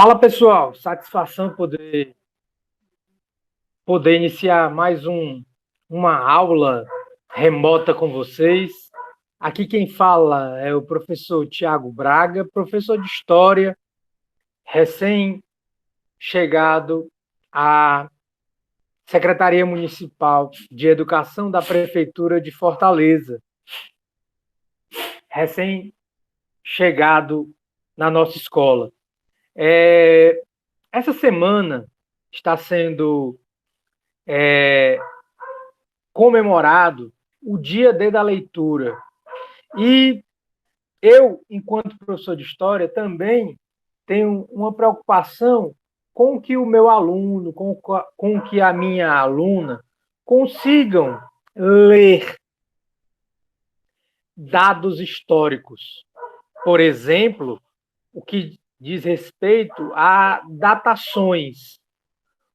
Fala pessoal, satisfação poder iniciar mais uma aula remota com vocês. Aqui quem fala é o professor Tiago Braga, professor de História, recém-chegado à Secretaria Municipal de Educação da Prefeitura de Fortaleza, recém-chegado na nossa escola. Essa semana está sendo comemorado o Dia D da Leitura. E eu, enquanto professor de História, também tenho uma preocupação com que o meu aluno, com que a minha aluna consigam ler dados históricos. Por exemplo, o que diz respeito a datações.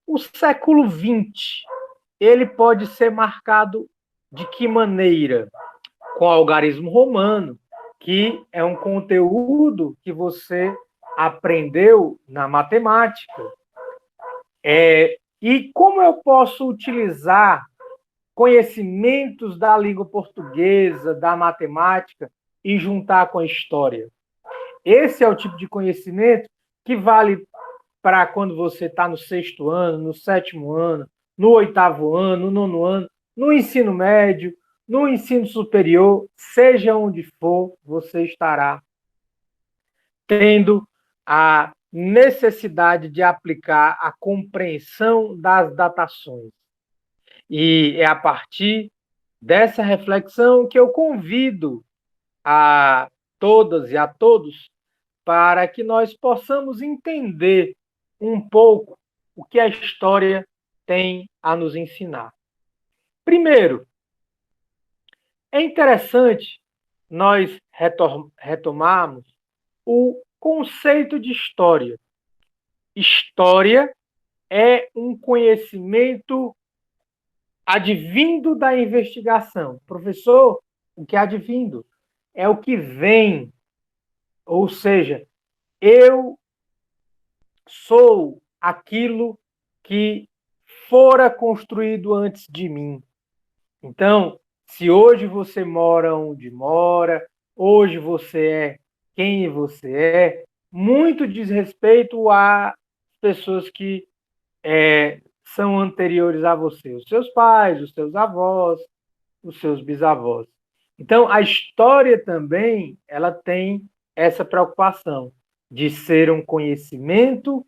O século XX, ele pode ser marcado de que maneira? Com o algarismo romano, que é um conteúdo que você aprendeu na matemática. E como eu posso utilizar conhecimentos da língua portuguesa, da matemática, e juntar com a história? Esse é o tipo de conhecimento que vale para quando você está no sexto ano, no sétimo ano, no oitavo ano, no nono ano, no ensino médio, no ensino superior, seja onde for, você estará tendo a necessidade de aplicar a compreensão das datações. E é a partir dessa reflexão que eu convido a todas e a todos para que nós possamos entender um pouco o que a história tem a nos ensinar. Primeiro, é interessante nós retomarmos o conceito de história. História é um conhecimento advindo da investigação. Professor, o que é advindo? É o que vem, ou seja, eu sou aquilo que fora construído antes de mim. Então, se hoje você mora onde mora, hoje você é quem você é, muito diz respeito a pessoas que são anteriores a você, os seus pais, os seus avós, os seus bisavós. Então, a história também ela tem essa preocupação de ser um conhecimento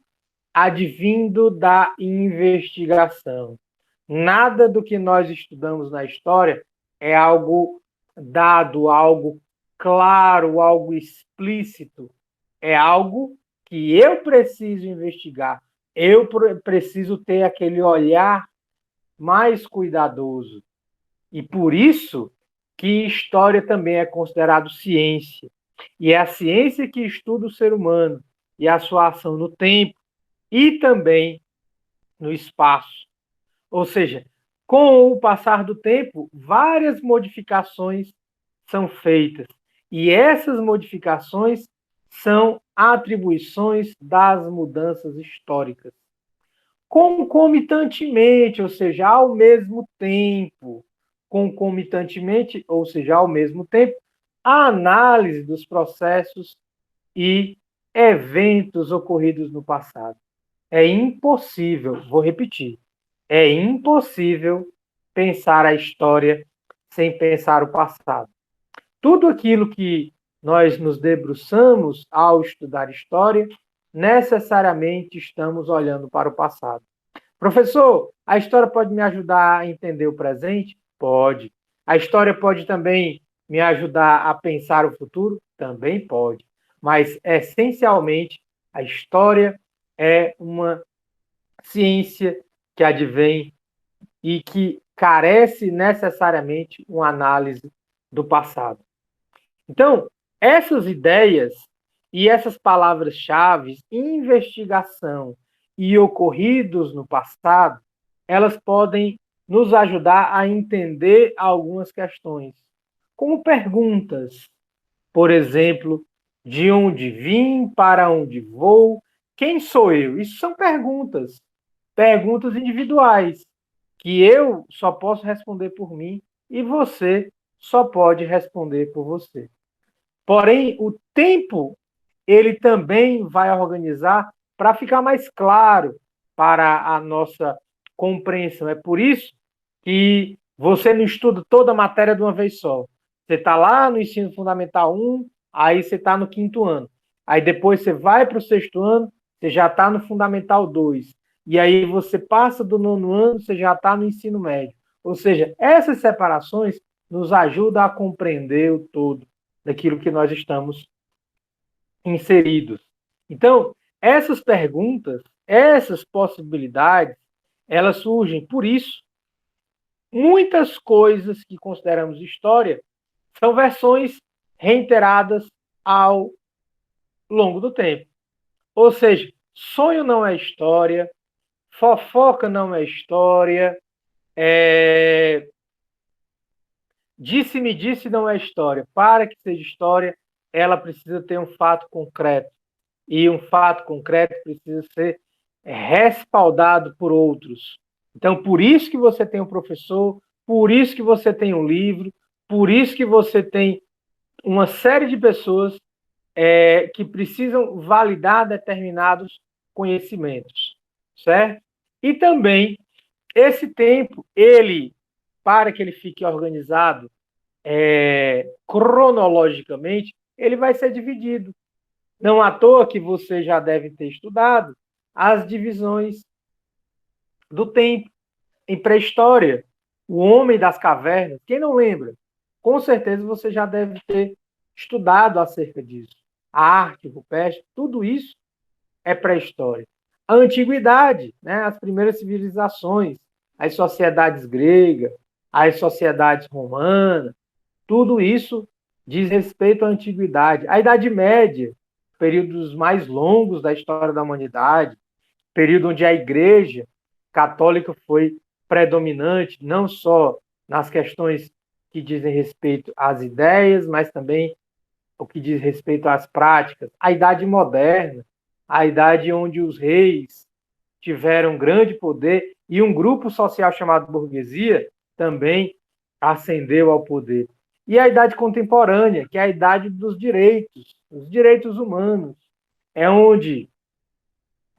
advindo da investigação. Nada do que nós estudamos na história é algo dado, algo claro, algo explícito. É algo que eu preciso investigar. Eu preciso ter aquele olhar mais cuidadoso. E por isso que história também é considerado ciência. E é a ciência que estuda o ser humano e a sua ação no tempo e também no espaço. Ou seja, com o passar do tempo, várias modificações são feitas. E essas modificações são atribuições das mudanças históricas. Concomitantemente, ou seja, ao mesmo tempo, concomitantemente, ou seja, ao mesmo tempo, a análise dos processos e eventos ocorridos no passado. É impossível, vou repetir, é impossível pensar a história sem pensar o passado. Tudo aquilo que nós nos debruçamos ao estudar história, necessariamente estamos olhando para o passado. Professor, a história pode me ajudar a entender o presente? Pode. A história pode também me ajudar a pensar o futuro? Também pode. Mas, essencialmente, a história é uma ciência que advém e que carece necessariamente uma análise do passado. Então, essas ideias e essas palavras-chave, investigação e ocorridos no passado, elas podem nos ajudar a entender algumas questões, como perguntas, por exemplo, de onde vim, para onde vou, Quem sou eu? Isso são perguntas individuais, que eu só posso responder por mim e você só pode responder por você. Porém, o tempo, ele também vai organizar para ficar mais claro para a nossa compreensão. É por isso que você não estuda toda a matéria de uma vez só. Você está lá no ensino fundamental 1, aí você está no quinto ano. Aí depois você vai para o sexto ano, você já está no fundamental 2. E aí você passa do nono ano, você já está no ensino médio. Ou seja, essas separações nos ajudam a compreender o todo daquilo que nós estamos inseridos. Então, essas perguntas, essas possibilidades, elas surgem. Por isso, muitas coisas que consideramos história são versões reiteradas ao longo do tempo. Ou seja, sonho não é história, fofoca não é história, disse-me disse não é história. Para que seja história, ela precisa ter um fato concreto. E um fato concreto precisa ser respaldado por outros. Então, por isso que você tem um professor, por isso que você tem um livro, por isso que você tem uma série de pessoas que precisam validar determinados conhecimentos, certo? E também, esse tempo, para que ele fique organizado cronologicamente, ele vai ser dividido. Não à toa que você já deve ter estudado as divisões do tempo em pré-história. O homem das cavernas, quem não lembra? Com certeza você já deve ter estudado acerca disso. A arte rupestre, tudo isso é pré-história. A antiguidade, né? As primeiras civilizações, as sociedades gregas, as sociedades romanas, tudo isso diz respeito à antiguidade. A Idade Média, períodos mais longos da história da humanidade, período onde a Igreja Católica foi predominante, não só nas questões que dizem respeito às ideias, mas também o que diz respeito às práticas. A Idade Moderna, a idade onde os reis tiveram grande poder e um grupo social chamado burguesia também ascendeu ao poder. E a Idade Contemporânea, que é a idade dos direitos, os direitos humanos, é onde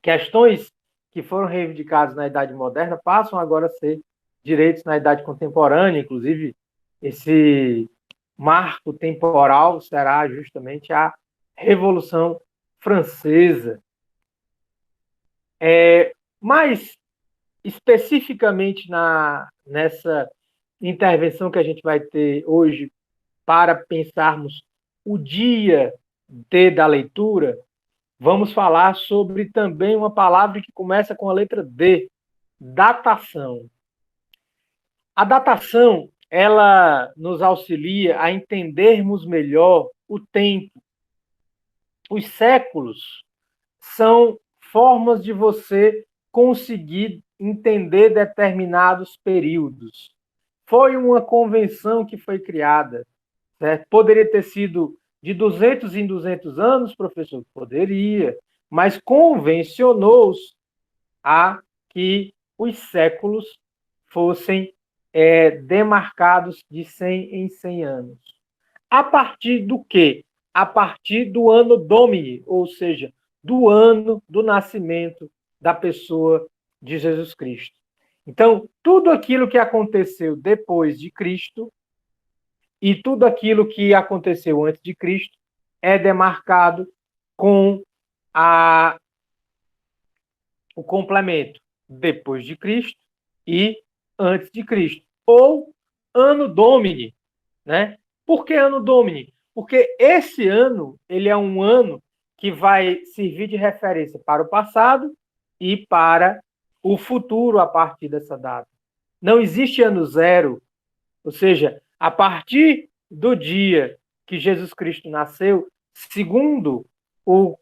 questões que foram reivindicadas na Idade Moderna passam agora a ser direitos na Idade Contemporânea, inclusive esse marco temporal será justamente a Revolução Francesa. Mas, especificamente nessa intervenção que a gente vai ter hoje para pensarmos o dia D da leitura, vamos falar sobre também uma palavra que começa com a letra D, datação. A datação, ela nos auxilia a entendermos melhor o tempo. Os séculos são formas de você conseguir entender determinados períodos. Foi uma convenção que foi criada, certo? Poderia ter sido de 200 em 200 anos, professor? Poderia, mas convencionou-se a que os séculos fossem demarcados de 100 em 100 anos. A partir do quê? A partir do ano Domini, ou seja, do ano do nascimento da pessoa de Jesus Cristo. Então, tudo aquilo que aconteceu depois de Cristo e tudo aquilo que aconteceu antes de Cristo é demarcado com o complemento depois de Cristo e antes de Cristo. Ou ano Domini, né? Por que ano Domini? Porque esse ano, ele é um ano que vai servir de referência para o passado e para o futuro a partir dessa data. Não existe ano zero, ou seja, a partir do dia que Jesus Cristo nasceu, segundo o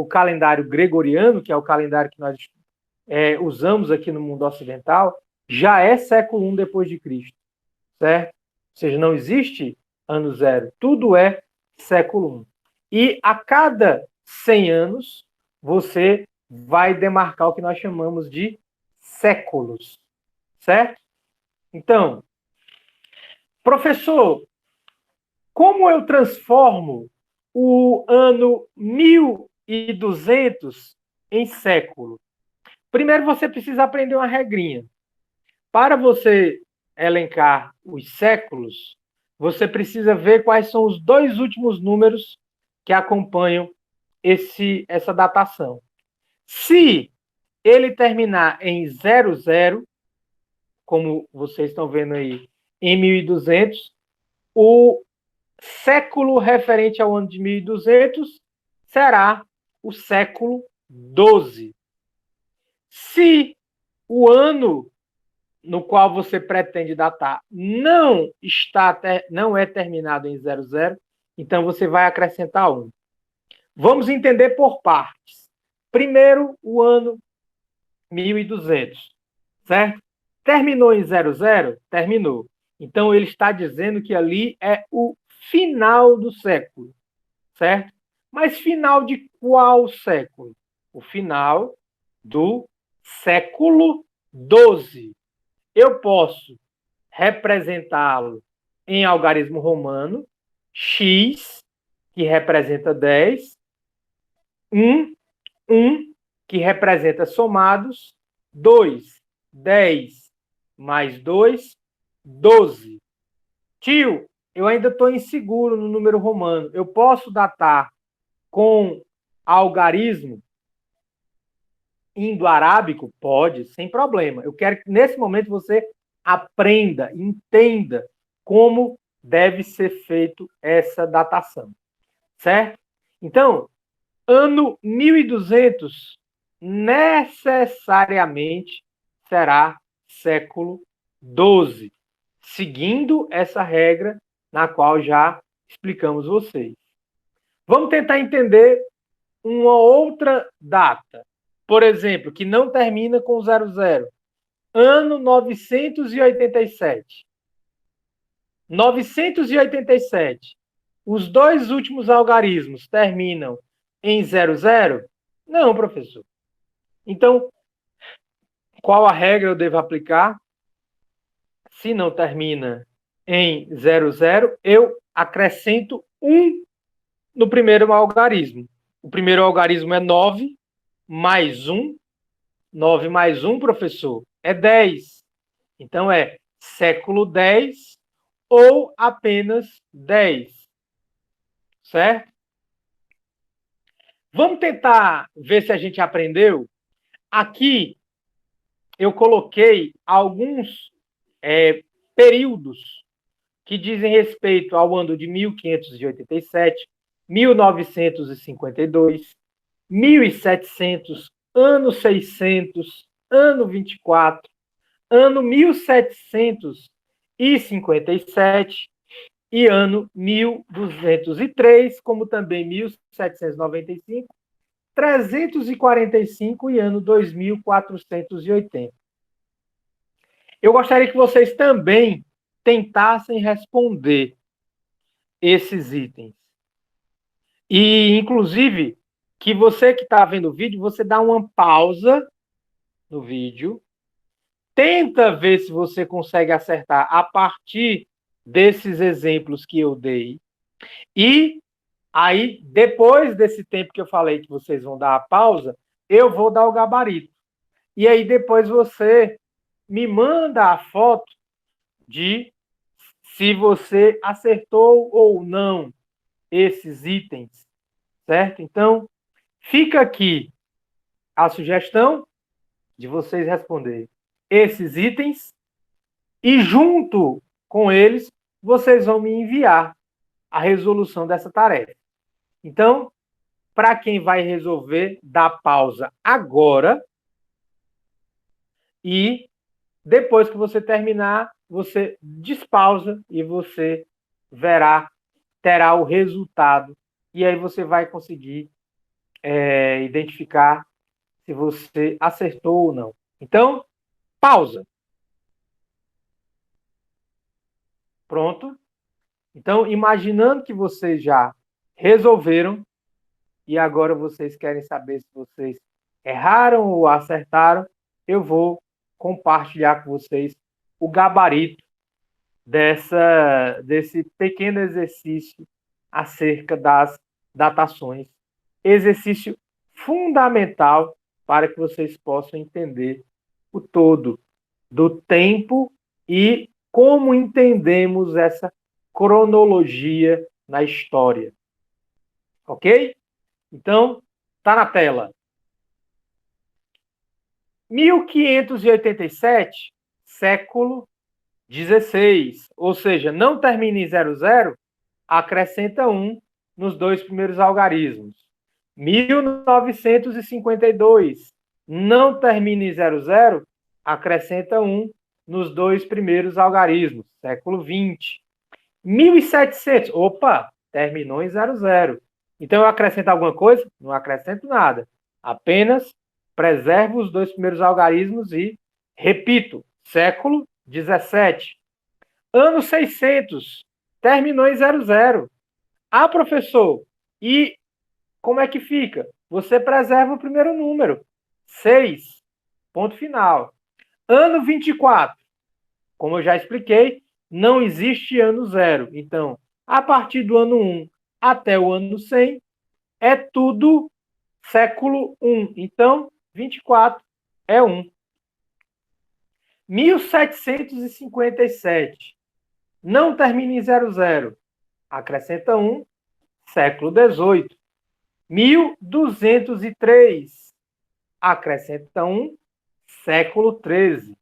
calendário gregoriano, que é o calendário que nós usamos aqui no mundo ocidental, já é século I depois de Cristo, certo? Ou seja, não existe ano zero, tudo é século I. E a cada 100 anos, você vai demarcar o que nós chamamos de séculos, certo? Então, professor, como eu transformo o ano 1200 em século? Primeiro você precisa aprender uma regrinha. Para você elencar os séculos, você precisa ver quais são os dois últimos números que acompanham essa datação. Se ele terminar em 00, como vocês estão vendo aí, em 1200, o século referente ao ano de 1200 será o século 12. Se o ano no qual você pretende datar não é terminado em 00, então você vai acrescentar 1. Vamos entender por partes. Primeiro, o ano 1200, certo? Terminou em 00? Terminou. Então, ele está dizendo que ali é o final do século, certo? Mas final de qual século? O final do século 12. Eu posso representá-lo em algarismo romano, x, que representa 10, 1, que representa somados, 2, 10 mais 2, 12. Tio, eu ainda estou inseguro no número romano. Eu posso datar com algarismo indo-arábico? Pode, sem problema. Eu quero que nesse momento você aprenda, entenda como deve ser feito essa datação, certo? Então, ano 1200 necessariamente será século 12, seguindo essa regra na qual já explicamos vocês. Vamos tentar entender uma outra data, por exemplo, que não termina com 00. Ano 987. 987. Os dois últimos algarismos terminam em 00? Não, professor. Então, qual a regra eu devo aplicar? Se não termina em 00, eu acrescento 1 no primeiro algarismo. O primeiro algarismo é 9 mais 1. 9 mais 1, professor, é 10. Então, é século 10 ou apenas 10. Certo? Vamos tentar ver se a gente aprendeu. Aqui, eu coloquei alguns períodos que dizem respeito ao ano de 1587, 1952, 1700, ano 600, ano 24, ano 1757 e ano 1203, como também 1795, 345 e ano 2480. Eu gostaria que vocês também tentassem responder esses itens. E, inclusive, que você que está vendo o vídeo, você dá uma pausa no vídeo, tenta ver se você consegue acertar a partir desses exemplos que eu dei. E aí, depois desse tempo que eu falei que vocês vão dar a pausa, eu vou dar o gabarito. E aí, depois você me manda a foto de se você acertou ou não esses itens, certo? Então, fica aqui a sugestão de vocês responderem esses itens e, junto com eles, vocês vão me enviar a resolução dessa tarefa. Então, para quem vai resolver, dá pausa agora e depois que você terminar, você despausa e você terá o resultado. E aí você vai conseguir identificar se você acertou ou não. Então, pausa. Pronto. Então, imaginando que vocês já resolveram, e agora vocês querem saber se vocês erraram ou acertaram, eu vou compartilhar com vocês o gabarito desse pequeno exercício acerca das datações. Exercício fundamental para que vocês possam entender o todo do tempo e como entendemos essa cronologia na história. Ok? Então, está na tela. 1587, século 16, ou seja, não termina em 00, acrescenta 1 nos dois primeiros algarismos. 1952, não termina em 00, acrescenta 1 nos dois primeiros algarismos, século 20. 1700, opa, terminou em 00. Então eu acrescento alguma coisa? Não acrescento nada. Apenas preservo os dois primeiros algarismos e repito, século 17. Ano 600, terminou em 00. Ah, professor, e como é que fica? Você preserva o primeiro número, 6, ponto final. Ano 24, como eu já expliquei, não existe ano 0. Então, a partir do ano 1 até o ano 100, é tudo século 1. Então, 24 é 1. 1757, não termina em 00, acrescenta 1, século 18. 1203, acrescenta 1, século 13.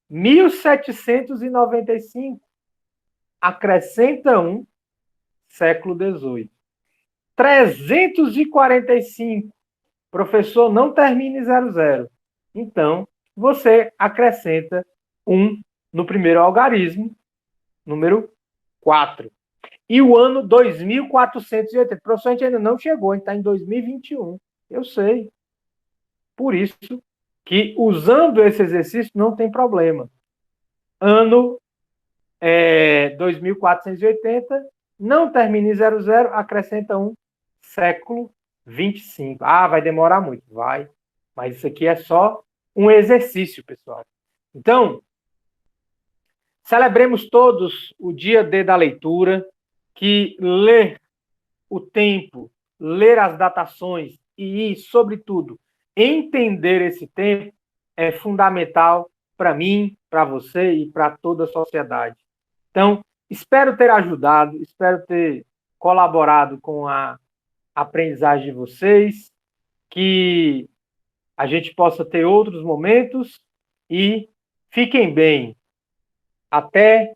1795, acrescenta 1, século 18. 345, professor, não termina em 00. Então, você acrescenta 1 no primeiro algarismo, número 4. E o ano 2480. Professor, a gente ainda não chegou, a gente está em 2021. Eu sei. Por isso que, usando esse exercício, não tem problema. Ano 2480, não termina em 00, acrescenta 1, século 25. Ah, vai demorar muito. Vai. Mas isso aqui é só um exercício, pessoal. Então, celebremos todos o dia D da leitura, que ler o tempo, ler as datações e, sobretudo, entender esse tempo é fundamental para mim, para você e para toda a sociedade. Então, espero ter ajudado, espero ter colaborado com a aprendizagem de vocês, que a gente possa ter outros momentos e fiquem bem. Até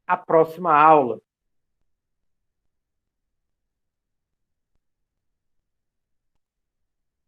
a próxima aula.